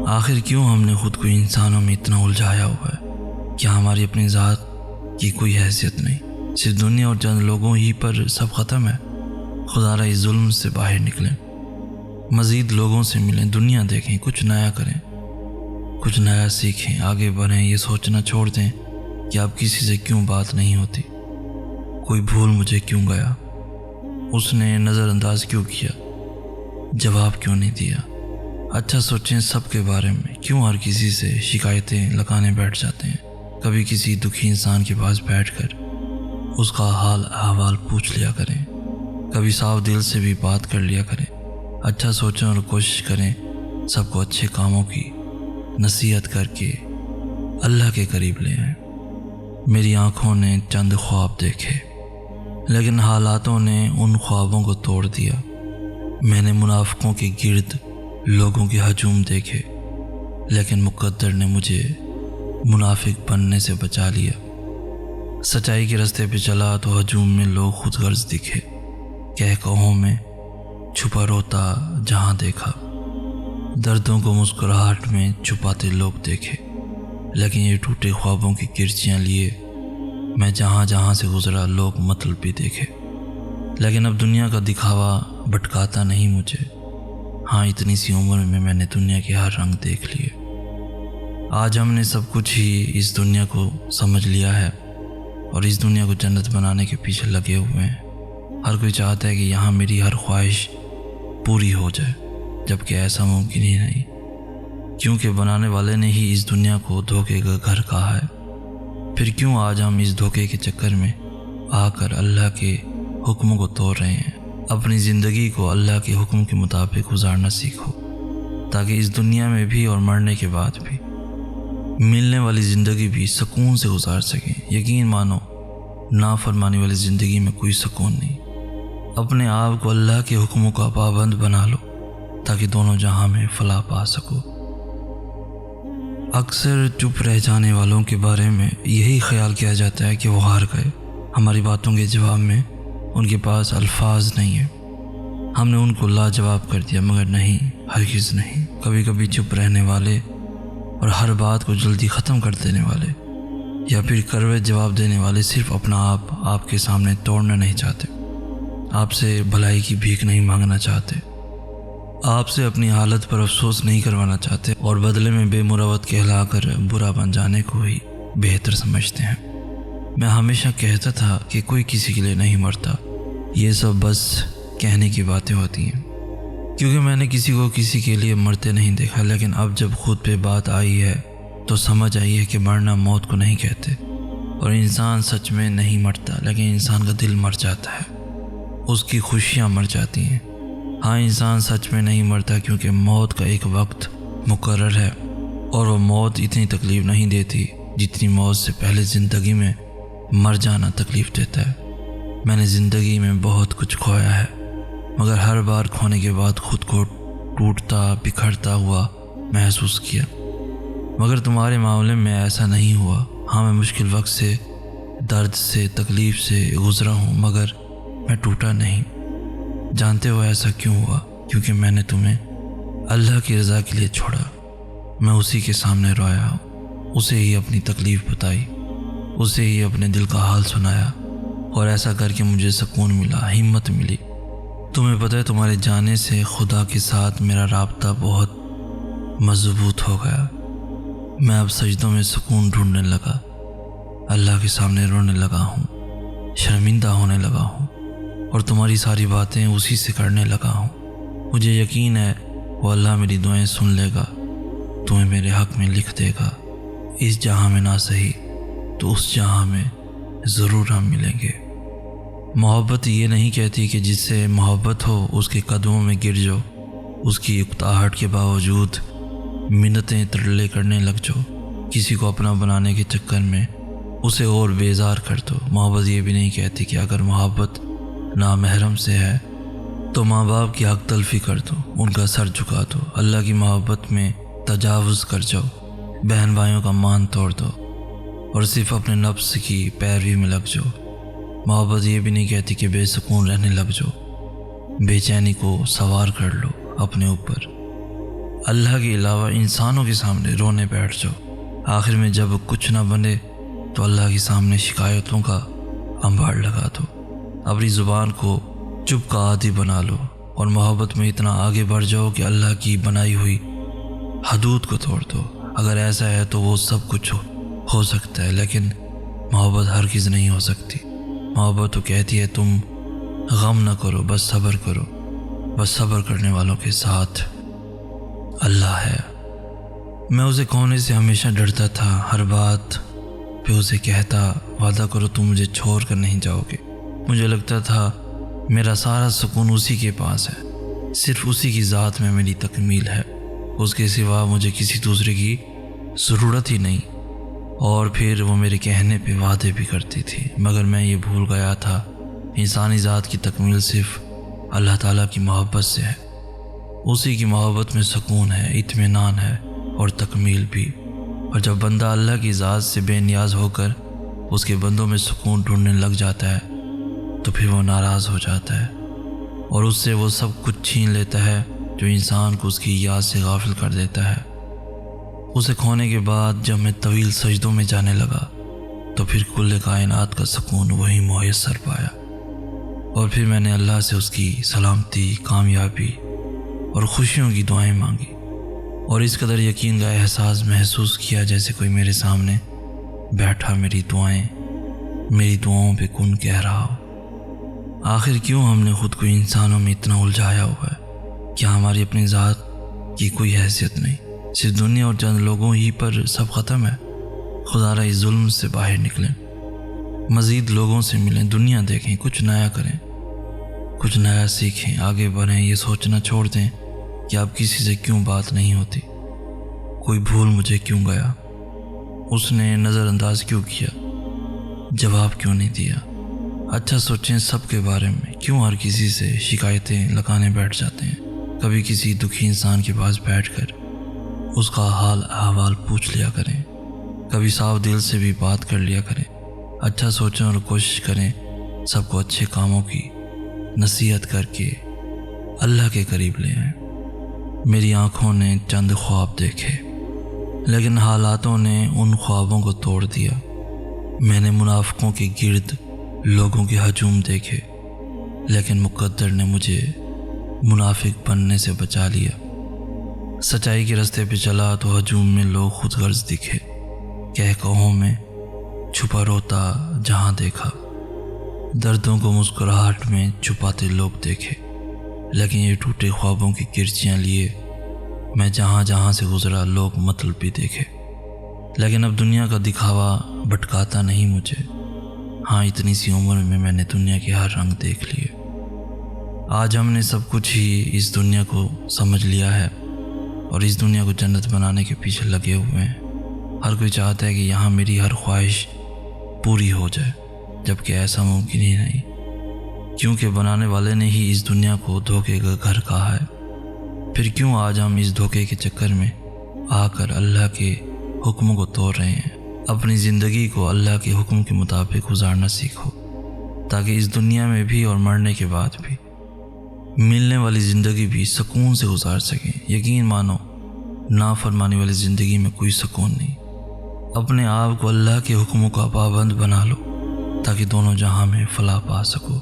آخر کیوں ہم نے خود کو انسانوں میں اتنا الجھایا ہوا ہے؟ کیا ہماری اپنی ذات کی کوئی حیثیت نہیں؟ صرف دنیا اور چند لوگوں ہی پر سب ختم ہے؟ خدا را اس ظلم سے باہر نکلیں، مزید لوگوں سے ملیں، دنیا دیکھیں، کچھ نیا کریں، کچھ نیا سیکھیں، آگے بڑھیں۔ یہ سوچنا چھوڑ دیں کہ اب کسی سے کیوں بات نہیں ہوتی، کوئی بھول مجھے کیوں گیا، اس نے نظر انداز کیوں کیا، جواب کیوں نہیں دیا۔ اچھا سوچیں سب کے بارے میں، کیوں ہر کسی سے شکایتیں لگانے بیٹھ جاتے ہیں؟ کبھی کسی دکھی انسان کے پاس بیٹھ کر اس کا حال احوال پوچھ لیا کریں، کبھی صاف دل سے بھی بات کر لیا کریں۔ اچھا سوچیں اور کوشش کریں سب کو اچھے کاموں کی نصیحت کر کے اللہ کے قریب لے آئیں۔ میری آنکھوں نے چند خواب دیکھے، لیکن حالاتوں نے ان خوابوں کو توڑ دیا۔ میں نے منافقوں کے گرد لوگوں کے ہجوم دیکھے، لیکن مقدر نے مجھے منافق بننے سے بچا لیا۔ سچائی کے راستے پہ چلا تو ہجوم میں لوگ خود غرض دکھے، کہہ کہوں میں چھپا روتا جہاں دیکھا، دردوں کو مسکراہٹ میں چھپاتے لوگ دیکھے، لیکن یہ ٹوٹے خوابوں کی کرچیاں لیے میں جہاں جہاں سے گزرا لوگ مطلب بھی دیکھے، لیکن اب دنیا کا دکھاوا بھٹکاتا نہیں مجھے۔ ہاں، اتنی سی عمر میں میں نے دنیا کے ہر رنگ دیکھ لیے۔ آج ہم نے سب کچھ ہی اس دنیا کو سمجھ لیا ہے اور اس دنیا کو جنت بنانے کے پیچھے لگے ہوئے ہیں۔ ہر کوئی چاہتا ہے کہ یہاں میری ہر خواہش پوری ہو جائے، جبکہ ایسا ممکن ہی نہیں، کیونکہ بنانے والے نے ہی اس دنیا کو دھوکے کا گھر کہا ہے۔ پھر کیوں آج ہم اس دھوکے کے چکر میں آ کر اللہ کے حکموں کو توڑ رہے ہیں؟ اپنی زندگی کو اللہ کے حکم کے مطابق گزارنا سیکھو، تاکہ اس دنیا میں بھی اور مرنے کے بعد بھی ملنے والی زندگی بھی سکون سے گزار سکیں۔ یقین مانو، نافرمانی والی زندگی میں کوئی سکون نہیں۔ اپنے آپ کو اللہ کے حکموں کا پابند بنا لو، تاکہ دونوں جہاں میں فلاح پا سکو۔ اکثر چپ رہ جانے والوں کے بارے میں یہی خیال کیا جاتا ہے کہ وہ ہار گئے۔ ہماری باتوں کے جواب میں ان کے پاس الفاظ نہیں ہیں، ہم نے ان کو لاجواب کر دیا، مگر نہیں، ہرگز نہیں۔ کبھی کبھی چپ رہنے والے اور ہر بات کو جلدی ختم کر دینے والے، یا پھر کروے جواب دینے والے صرف اپنا آپ کے سامنے توڑنا نہیں چاہتے، آپ سے بھلائی کی بھیک نہیں مانگنا چاہتے، آپ سے اپنی حالت پر افسوس نہیں کروانا چاہتے، اور بدلے میں بے مروت کہلا کر برا بن جانے کو ہی بہتر سمجھتے ہیں۔ میں ہمیشہ کہتا تھا کہ کوئی کسی کے لیے نہیں مرتا، یہ سب بس کہنے کی باتیں ہوتی ہیں، کیونکہ میں نے کسی کو کسی کے لیے مرتے نہیں دیکھا۔ لیکن اب جب خود پہ بات آئی ہے تو سمجھ آئی ہے کہ مرنا موت کو نہیں کہتے، اور انسان سچ میں نہیں مرتا، لیکن انسان کا دل مر جاتا ہے، اس کی خوشیاں مر جاتی ہیں۔ ہاں، انسان سچ میں نہیں مرتا، کیونکہ موت کا ایک وقت مقرر ہے، اور وہ موت اتنی تکلیف نہیں دیتی جتنی موت سے پہلے زندگی میں مر جانا تکلیف دیتا ہے۔ میں نے زندگی میں بہت کچھ کھویا ہے، مگر ہر بار کھونے کے بعد خود کو ٹوٹتا بکھرتا ہوا محسوس کیا، مگر تمہارے معاملے میں ایسا نہیں ہوا۔ ہاں، میں مشکل وقت سے، درد سے، تکلیف سے گزرا ہوں، مگر میں ٹوٹا نہیں۔ جانتے ہو ایسا کیوں ہوا؟ کیونکہ میں نے تمہیں اللہ کی رضا کے لیے چھوڑا، میں اسی کے سامنے رویا، اسے ہی اپنی تکلیف بتائی، اسے ہی اپنے دل کا حال سنایا، اور ایسا کر کے مجھے سکون ملا، ہمت ملی۔ تمہیں پتہ ہے، تمہارے جانے سے خدا کے ساتھ میرا رابطہ بہت مضبوط ہو گیا۔ میں اب سجدوں میں سکون ڈھونڈنے لگا، اللہ کے سامنے رونے لگا ہوں، شرمندہ ہونے لگا ہوں، اور تمہاری ساری باتیں اسی سے کرنے لگا ہوں۔ مجھے یقین ہے وہ اللہ میری دعائیں سن لے گا، تمہیں میرے حق میں لکھ دے گا۔ اس جہاں میں نہ صحیح تو اس جہاں میں ضرور ہم ملیں گے۔ محبت یہ نہیں کہتی کہ جس سے محبت ہو اس کے قدموں میں گر جاؤ، اس کی اکتاہٹ کے باوجود منتیں ترلے کرنے لگ جاؤ، کسی کو اپنا بنانے کے چکر میں اسے اور بیزار کر دو۔ محبت یہ بھی نہیں کہتی کہ اگر محبت نامحرم سے ہے تو ماں باپ کی حق تلفی کر دو، ان کا سر جھکا دو، اللہ کی محبت میں تجاوز کر جاؤ، بہن بھائیوں کا مان توڑ دو، اور صرف اپنے نفس کی پیروی میں لگ جاؤ۔ محبت یہ بھی نہیں کہتی کہ بے سکون رہنے لگ جاؤ، بے چینی کو سوار کر لو اپنے اوپر، اللہ کے علاوہ انسانوں کے سامنے رونے بیٹھ جاؤ، آخر میں جب کچھ نہ بنے تو اللہ کے سامنے شکایتوں کا انبار لگا دو۔ اپنی زبان کو چپ کا عادی بنا لو اور محبت میں اتنا آگے بڑھ جاؤ کہ اللہ کی بنائی ہوئی حدود کو توڑ دو۔ اگر ایسا ہے تو وہ سب کچھ ہو سکتا ہے، لیکن محبت ہرگز نہیں ہو سکتی۔ محبت تو کہتی ہے تم غم نہ کرو، بس صبر کرو، بس صبر کرنے والوں کے ساتھ اللہ ہے۔ میں اسے کھونے سے ہمیشہ ڈرتا تھا، ہر بات پہ اسے کہتا وعدہ کرو تم مجھے چھوڑ کر نہیں جاؤ گے۔ مجھے لگتا تھا میرا سارا سکون اسی کے پاس ہے، صرف اسی کی ذات میں میری تکمیل ہے، اس کے سوا مجھے کسی دوسرے کی ضرورت ہی نہیں۔ اور پھر وہ میرے کہنے پہ وعدے بھی کرتی تھی، مگر میں یہ بھول گیا تھا انسانی ذات کی تکمیل صرف اللہ تعالیٰ کی محبت سے ہے۔ اسی کی محبت میں سکون ہے، اطمینان ہے اور تکمیل بھی۔ اور جب بندہ اللہ کی ذات سے بے نیاز ہو کر اس کے بندوں میں سکون ڈھونڈنے لگ جاتا ہے تو پھر وہ ناراض ہو جاتا ہے اور اس سے وہ سب کچھ چھین لیتا ہے جو انسان کو اس کی یاد سے غافل کر دیتا ہے۔ اسے کھونے کے بعد جب میں طویل سجدوں میں جانے لگا تو پھر کل کائنات کا سکون وہی میسر پایا، اور پھر میں نے اللہ سے اس کی سلامتی، کامیابی اور خوشیوں کی دعائیں مانگی، اور اس قدر یقین کا احساس محسوس کیا جیسے کوئی میرے سامنے بیٹھا میری دعاؤں پہ کن کہہ رہا ہو۔ آخر کیوں ہم نے خود کو انسانوں میں اتنا الجھایا ہوا ہے؟ کیا ہماری اپنی ذات کی کوئی حیثیت نہیں؟ صرف دنیا اور چند لوگوں ہی پر سب ختم ہے؟ خدا را اس ظلم سے باہر نکلیں، مزید لوگوں سے ملیں، دنیا دیکھیں، کچھ نیا کریں، کچھ نیا سیکھیں، آگے بڑھیں۔ یہ سوچنا چھوڑ دیں کہ اب کسی سے کیوں بات نہیں ہوتی، کوئی بھول مجھے کیوں گیا، اس نے نظر انداز کیوں کیا، جواب کیوں نہیں دیا۔ اچھا سوچیں سب کے بارے میں، کیوں ہر کسی سے شکایتیں لگانے بیٹھ جاتے ہیں؟ کبھی کسی دکھی انسان کے پاس بیٹھ کر اس کا حال احوال پوچھ لیا کریں، کبھی صاف دل سے بھی بات کر لیا کریں۔ اچھا سوچیں اور کوشش کریں سب کو اچھے کاموں کی نصیحت کر کے اللہ کے قریب لے آئیں۔ میری آنکھوں نے چند خواب دیکھے، لیکن حالاتوں نے ان خوابوں کو توڑ دیا۔ میں نے منافقوں کے گرد لوگوں کے ہجوم دیکھے، لیکن مقدر نے مجھے منافق بننے سے بچا لیا۔ سچائی کے راستے پہ چلا تو ہجوم میں لوگ خود غرض دکھے، کہہ کہوں میں چھپا روتا جہاں دیکھا، دردوں کو مسکراہٹ میں چھپاتے لوگ دیکھے، لیکن یہ ٹوٹے خوابوں کی کرچیاں لیے میں جہاں جہاں سے گزرا لوگ مطلب بھی دیکھے، لیکن اب دنیا کا دکھاوا بھٹکاتا نہیں مجھے۔ ہاں، اتنی سی عمر میں نے دنیا کے ہر رنگ دیکھ لیے۔ آج ہم نے سب کچھ ہی اس دنیا کو سمجھ لیا ہے اور اس دنیا کو جنت بنانے کے پیچھے لگے ہوئے ہیں۔ ہر کوئی چاہتا ہے کہ یہاں میری ہر خواہش پوری ہو جائے، جبکہ ایسا ممکن ہی نہیں، کیونکہ بنانے والے نے ہی اس دنیا کو دھوکے کا گھر کہا ہے۔ پھر کیوں آج ہم اس دھوکے کے چکر میں آ کر اللہ کے حکموں کو توڑ رہے ہیں؟ اپنی زندگی کو اللہ کے حکم کے مطابق گزارنا سیکھو، تاکہ اس دنیا میں بھی اور مرنے کے بعد بھی ملنے والی زندگی بھی سکون سے گزار سکیں۔ یقین مانو، نافرمانی والی زندگی میں کوئی سکون نہیں۔ اپنے آپ کو اللہ کے حکموں کا پابند بنا لو تاکہ دونوں جہاں میں فلاح پا سکو۔